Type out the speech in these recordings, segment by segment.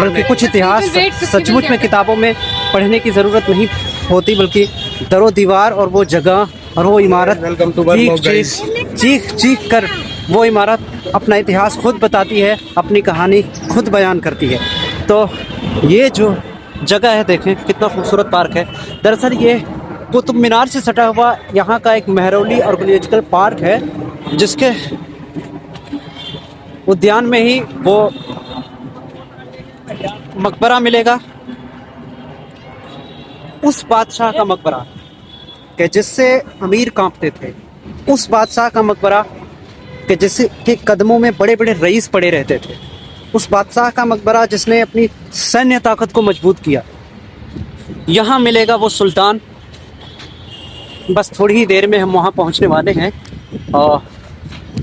बल्कि कुछ इतिहास सचमुच में किताबों में पढ़ने की ज़रूरत नहीं होती, बल्कि दरो दीवार और वो जगह और वो इमारत चीख चीख कर वो इमारत अपना इतिहास खुद बताती है, अपनी कहानी खुद बयान करती है। तो ये जो जगह है देखें कितना खूबसूरत पार्क है। दरअसल ये कुतुब मीनार से सटा हुआ यहाँ का एक मेहरौली आर्कियोलॉजिकल पार्क है, जिसके उद्यान में ही वो मकबरा मिलेगा, उस बादशाह का मकबरा कि जिससे अमीर कांपते थे, उस बादशाह का मकबरा कि जिसके कदमों में बड़े बड़े रईस पड़े रहते थे, उस बादशाह का मकबरा जिसने अपनी सैन्य ताकत को मजबूत किया। यहाँ मिलेगा वो सुल्तान। बस थोड़ी ही देर में हम वहाँ पहुँचने वाले हैं।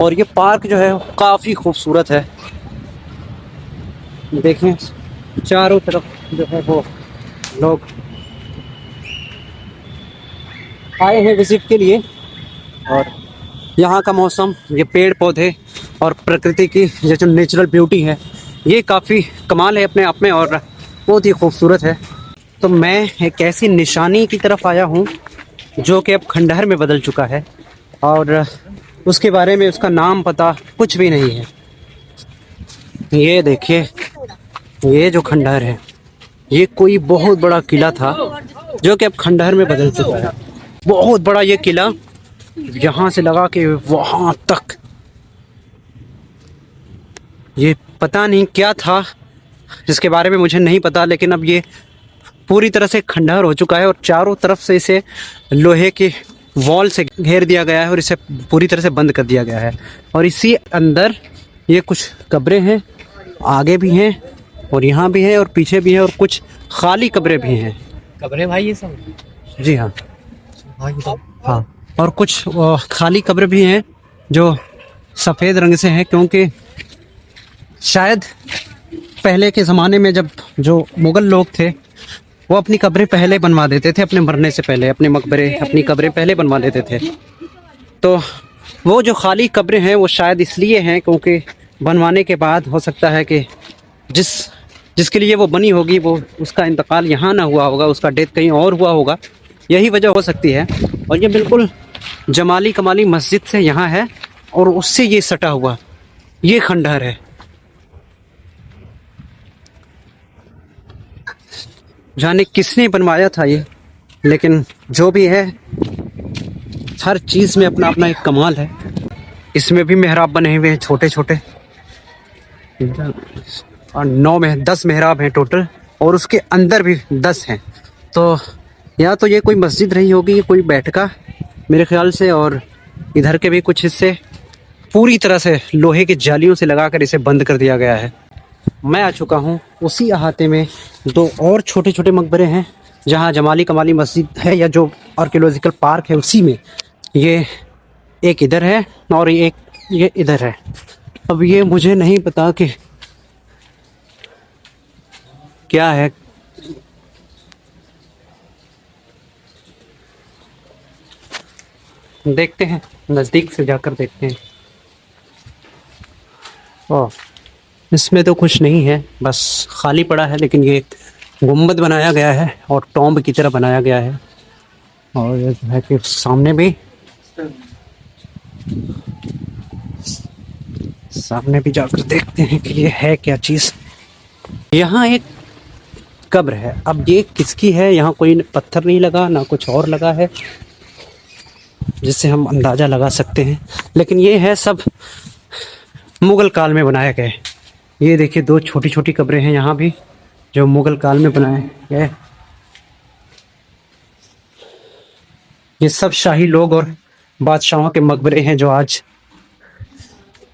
और ये पार्क जो है काफ़ी खूबसूरत है। देखें चारों तरफ जो है वो लोग आए हैं विजिट के लिए, और यहाँ का मौसम, ये पेड़ पौधे और प्रकृति की ये जो नेचुरल ब्यूटी है, ये काफ़ी कमाल है अपने आप में और बहुत ही खूबसूरत है। तो मैं एक ऐसी निशानी की तरफ आया हूँ जो कि अब खंडहर में बदल चुका है, और उसके बारे में उसका नाम पता कुछ भी नहीं है। ये देखिए, ये जो खंडहर है, ये कोई बहुत बड़ा किला था जो कि अब खंडहर में बदल चुका है। बहुत बड़ा ये किला, यहाँ से लगा के वहाँ तक, ये पता नहीं क्या था जिसके बारे में मुझे नहीं पता, लेकिन अब ये पूरी तरह से खंडहर हो चुका है और चारों तरफ से इसे लोहे के वॉल से घेर दिया गया है और इसे पूरी तरह से बंद कर दिया गया है। और इसी अंदर ये कुछ कब्रें हैं, आगे भी हैं और यहाँ भी है और पीछे भी है, और कुछ खाली कब्रें भी हैं। कब्रें भाई ये सब? जी हाँ हाँ, और कुछ खाली कब्रें भी हैं जो सफ़ेद रंग से हैं, क्योंकि शायद पहले के ज़माने में जब जो मुग़ल लोग थे वो अपनी कब्रें पहले बनवा देते थे, अपने मरने से पहले अपने मकबरे अपनी कब्रें पहले बनवा लेते थे। तो वो जो खाली कब्रें हैं वो शायद इसलिए हैं क्योंकि बनवाने के बाद हो सकता है कि जिसके लिए वो बनी होगी वो उसका इंतकाल यहाँ ना हुआ होगा, उसका डेथ कहीं और हुआ होगा, यही वजह हो सकती है। और ये बिल्कुल जमाली कमाली मस्जिद से यहाँ है और उससे ये सटा हुआ ये खंडहर है। जाने किसने बनवाया था ये, लेकिन जो भी है हर चीज़ में अपना अपना एक कमाल है। इसमें भी मेहराब बने हुए हैं छोटे छोटे, और 10 मेहराब हैं टोटल, और उसके अंदर भी 10 हैं। तो या तो ये कोई मस्जिद रही होगी, ये कोई बैठका मेरे ख्याल से, और इधर के भी कुछ हिस्से पूरी तरह से लोहे के जालियों से लगाकर इसे बंद कर दिया गया है। मैं आ चुका हूँ उसी अहाते में, 2 और छोटे छोटे मकबरे हैं जहाँ जमाली कमाली मस्जिद है या जो आर्कियोलॉजिकल पार्क है उसी में। ये एक इधर है और एक ये इधर है। अब ये मुझे नहीं पता कि क्या है। देखते हैं, नज़दीक से जाकर देखते हैं। ओह, इसमें तो कुछ नहीं है, बस खाली पड़ा है, लेकिन ये गुम्बद बनाया गया है और टॉम्ब की तरह बनाया गया है। और ये जो है कि सामने भी जाकर देखते हैं कि ये है क्या चीज़। यहाँ एक कब्र है, अब ये किसकी है, यहाँ कोई पत्थर नहीं लगा ना कुछ और लगा है जिससे हम अंदाज़ा लगा सकते हैं, लेकिन ये है सब मुग़ल काल में बनाए गए। ये देखिए 2 छोटी छोटी कब्रें हैं यहाँ भी जो मुग़ल काल में बनाए गए। ये सब शाही लोग और बादशाहों के मकबरे हैं जो आज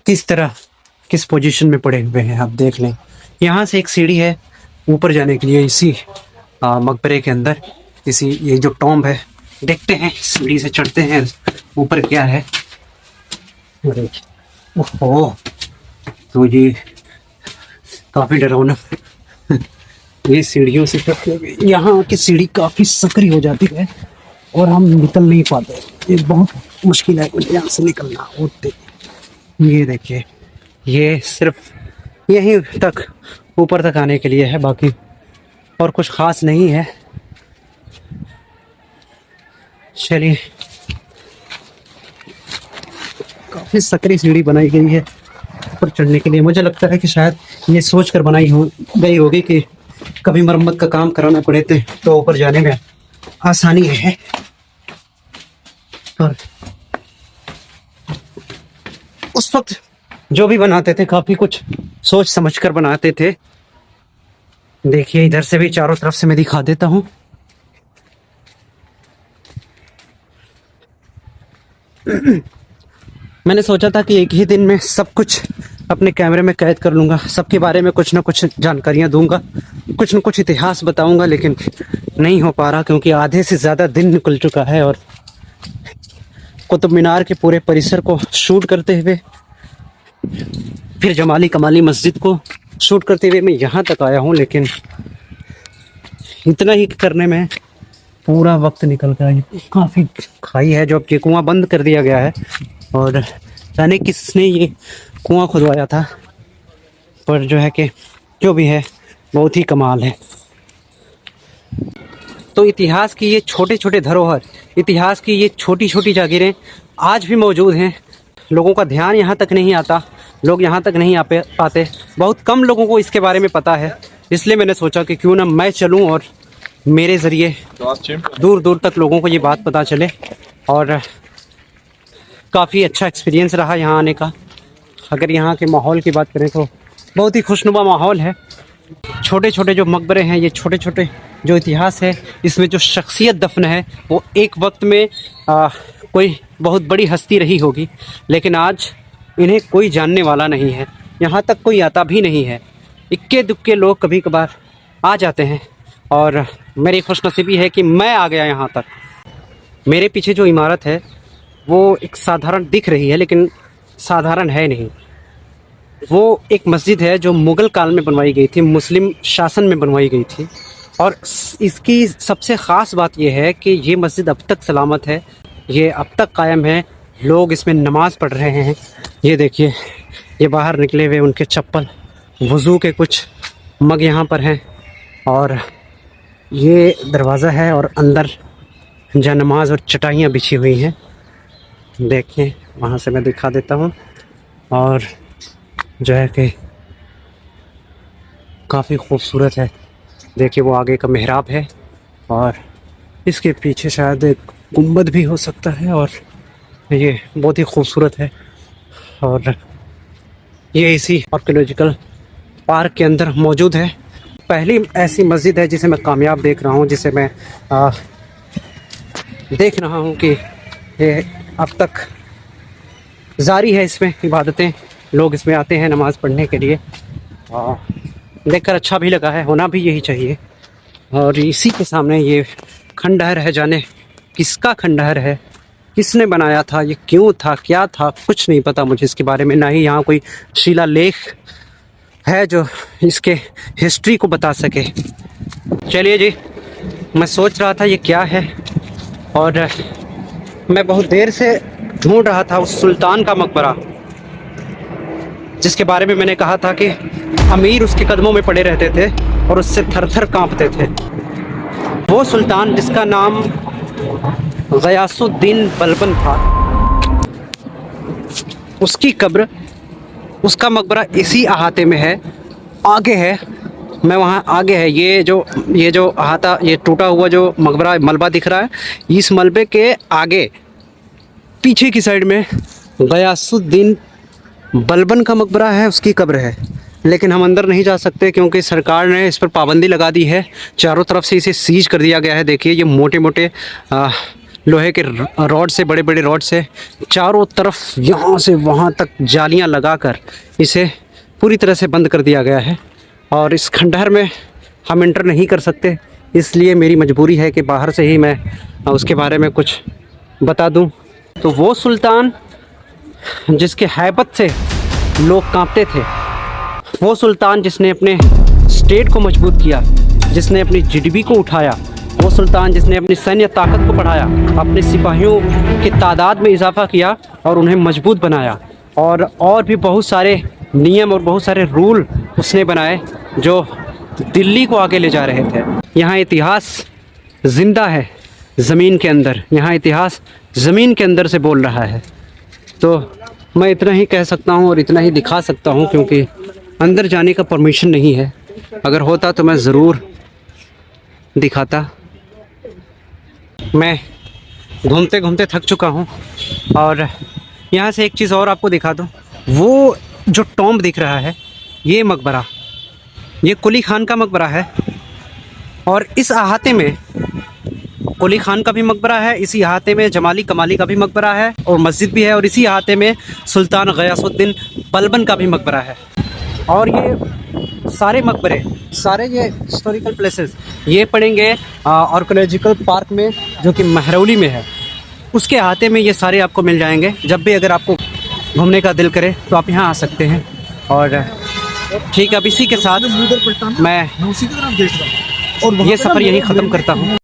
किस पोजीशन में पड़े हुए हैं, आप देख लें। यहाँ से एक सीढ़ी है ऊपर जाने के लिए इसी मकबरे के अंदर, इसी ये जो टॉम्ब है। देखते हैं, सीढ़ी से चढ़ते हैं ऊपर क्या है। ओह, तो ये काफ़ी डरावना ये सीढ़ियों से यहाँ की सीढ़ी काफ़ी सकरी हो जाती है और हम निकल नहीं पाते। ये बहुत मुश्किल है मुझे यहाँ से निकलना। ये देखिए, ये सिर्फ यहीं तक ऊपर तक आने के लिए है, बाकी और कुछ ख़ास नहीं है। चलिए, काफ़ी सकरी सीढ़ी बनाई गई है ऊपर चढ़ने के लिए। मुझे लगता है कि शायद ये सोच कर बनाई गई होगी कि कभी मरम्मत का काम कराना पड़े तो ऊपर जाने में आसानी है। और उस वक्त जो भी बनाते थे काफ़ी कुछ सोच समझ कर बनाते थे। देखिए, इधर से भी चारों तरफ से मैं दिखा देता हूँ। मैंने सोचा था कि एक ही दिन में सब कुछ अपने कैमरे में कैद कर लूँगा, सबके बारे में कुछ ना कुछ जानकारियाँ दूंगा, कुछ न कुछ इतिहास बताऊंगा, लेकिन नहीं हो पा रहा क्योंकि आधे से ज़्यादा दिन निकल चुका है। और कुतुब मीनार के पूरे परिसर को शूट करते हुए, फिर जमाली कमाली मस्जिद को शूट करते हुए मैं यहाँ तक आया हूँ, लेकिन इतना ही करने में पूरा वक्त निकल गया। काफ़ी खाई है, जो अब ये कुआं बंद कर दिया गया है और जाने किसने ये कुआं खुदवाया था, पर जो है कि जो भी है बहुत ही कमाल है। तो इतिहास की ये छोटे छोटे धरोहर, इतिहास की ये छोटी छोटी जागीरें आज भी मौजूद हैं। लोगों का ध्यान यहाँ तक नहीं आता, लोग यहाँ तक नहीं आ पाते, बहुत कम लोगों को इसके बारे में पता है। इसलिए मैंने सोचा कि क्यों ना मैं चलूँ और मेरे ज़रिए दूर दूर तक लोगों को ये बात पता चले। और काफ़ी अच्छा एक्सपीरियंस रहा यहाँ आने का। अगर यहाँ के माहौल की बात करें तो बहुत ही खुशनुमा माहौल है। छोटे छोटे जो मकबरे हैं, ये छोटे छोटे जो इतिहास है, इसमें जो शख्सियत दफन है वो एक वक्त में कोई बहुत बड़ी हस्ती रही होगी, लेकिन आज इन्हें कोई जानने वाला नहीं है। यहाँ तक कोई आता भी नहीं है। इक्के दुक्के लोग कभी कभार आ जाते हैं और मेरी खुशनसीबी है कि मैं आ गया यहाँ तक। मेरे पीछे जो इमारत है वो एक साधारण दिख रही है, लेकिन साधारण है नहीं। वो एक मस्जिद है जो मुग़ल काल में बनवाई गई थी, मुस्लिम शासन में बनवाई गई थी। और इसकी सबसे ख़ास बात यह है कि ये मस्जिद अब तक सलामत है, ये अब तक कायम है। लोग इसमें नमाज़ पढ़ रहे हैं। ये देखिए, ये बाहर निकले हुए उनके चप्पल, वज़ू के कुछ मग यहाँ पर हैं, और ये दरवाज़ा है और अंदर जानमाज़ और चटाइयाँ बिछी हुई हैं। देखिए, वहाँ से मैं दिखा देता हूँ। और जो है कि काफ़ी खूबसूरत है। देखिए, वो आगे का मेहराब है और इसके पीछे शायद एक गुंबद भी हो सकता है, और ये बहुत ही खूबसूरत है। और ये इसी आर्कियोलॉजिकल पार्क के अंदर मौजूद है। पहली ऐसी मस्जिद है जिसे मैं कामयाब देख रहा हूँ, जिसे मैं देख रहा हूँ कि ये अब तक जारी है। इसमें इबादतें, लोग इसमें आते हैं नमाज़ पढ़ने के लिए। देखकर अच्छा भी लगा है, होना भी यही चाहिए। और इसी के सामने ये खंडहर है, जाने किसका खंडहर है, किसने बनाया था, ये क्यों था, क्या था, कुछ नहीं पता मुझे इसके बारे में। ना ही यहाँ कोई शिलालेख है जो इसके हिस्ट्री को बता सके। चलिए जी, मैं सोच रहा था ये क्या है, और मैं बहुत देर से ढूंढ रहा था उस सुल्तान का मकबरा जिसके बारे में मैंने कहा था कि अमीर उसके कदमों में पड़े रहते थे और उससे थर थर काँपते थे। वो सुल्तान जिसका नाम गयासुद्दीन बलबन था, उसकी कब्र, उसका मकबरा इसी अहाते में है। आगे है, मैं वहाँ आगे है, ये जो अहाता, ये टूटा हुआ जो मकबरा मलबा दिख रहा है, इस मलबे के आगे पीछे की साइड में गयासुद्दीन बलबन का मकबरा है, उसकी कब्र है। लेकिन हम अंदर नहीं जा सकते क्योंकि सरकार ने इस पर पाबंदी लगा दी है। चारों तरफ से इसे सीज कर दिया गया है। देखिए, ये मोटे मोटे लोहे के रॉड से, बड़े बड़े रॉड से चारों तरफ यहाँ से वहाँ तक जालियाँ लगाकर इसे पूरी तरह से बंद कर दिया गया है। और इस खंडहर में हम एंटर नहीं कर सकते, इसलिए मेरी मजबूरी है कि बाहर से ही मैं उसके बारे में कुछ बता दूं। तो वो सुल्तान जिसके हैबत से लोग कांपते थे, वो सुल्तान जिसने अपने स्टेट को मजबूत किया, जिसने अपनी जीडीपी को उठाया, वो सुल्तान जिसने अपनी सैन्य ताकत को बढ़ाया, अपने सिपाहियों की तादाद में इजाफा किया और उन्हें मजबूत बनाया, और भी बहुत सारे नियम और बहुत सारे रूल उसने बनाए, जो दिल्ली को आगे ले जा रहे थे। यहाँ इतिहास जिंदा है ज़मीन के अंदर, यहाँ इतिहास ज़मीन के अंदर से बोल रहा है। तो मैं इतना ही कह सकता हूँ और इतना ही दिखा सकता हूँ, क्योंकि अंदर जाने का परमिशन नहीं है। अगर होता तो मैं ज़रूर दिखाता। मैं घूमते घूमते थक चुका हूँ और यहाँ से एक चीज़ और आपको दिखा दूँ। वो जो टॉम्ब दिख रहा है, ये मकबरा, ये कुली खान का मकबरा है। और इस अहाते में कुली खान का भी मकबरा है, इसी अहाते में जमाली कमाली का भी मकबरा है और मस्जिद भी है, और इसी अहाते में सुल्तान गयासुद्दीन बलबन का भी मकबरा है। और ये सारे मकबरे, सारे ये हिस्टोरिकल प्लेसेस ये पड़ेंगे आर्कियोलॉजिकल पार्क में, जो कि महरौली में है। उसके अहाते में ये सारे आपको मिल जाएंगे। जब भी अगर आपको घूमने का दिल करे तो आप यहाँ आ सकते हैं। और ठीक है, अब इसी के साथ मैं ये सफ़र यहीं ख़त्म करता हूँ।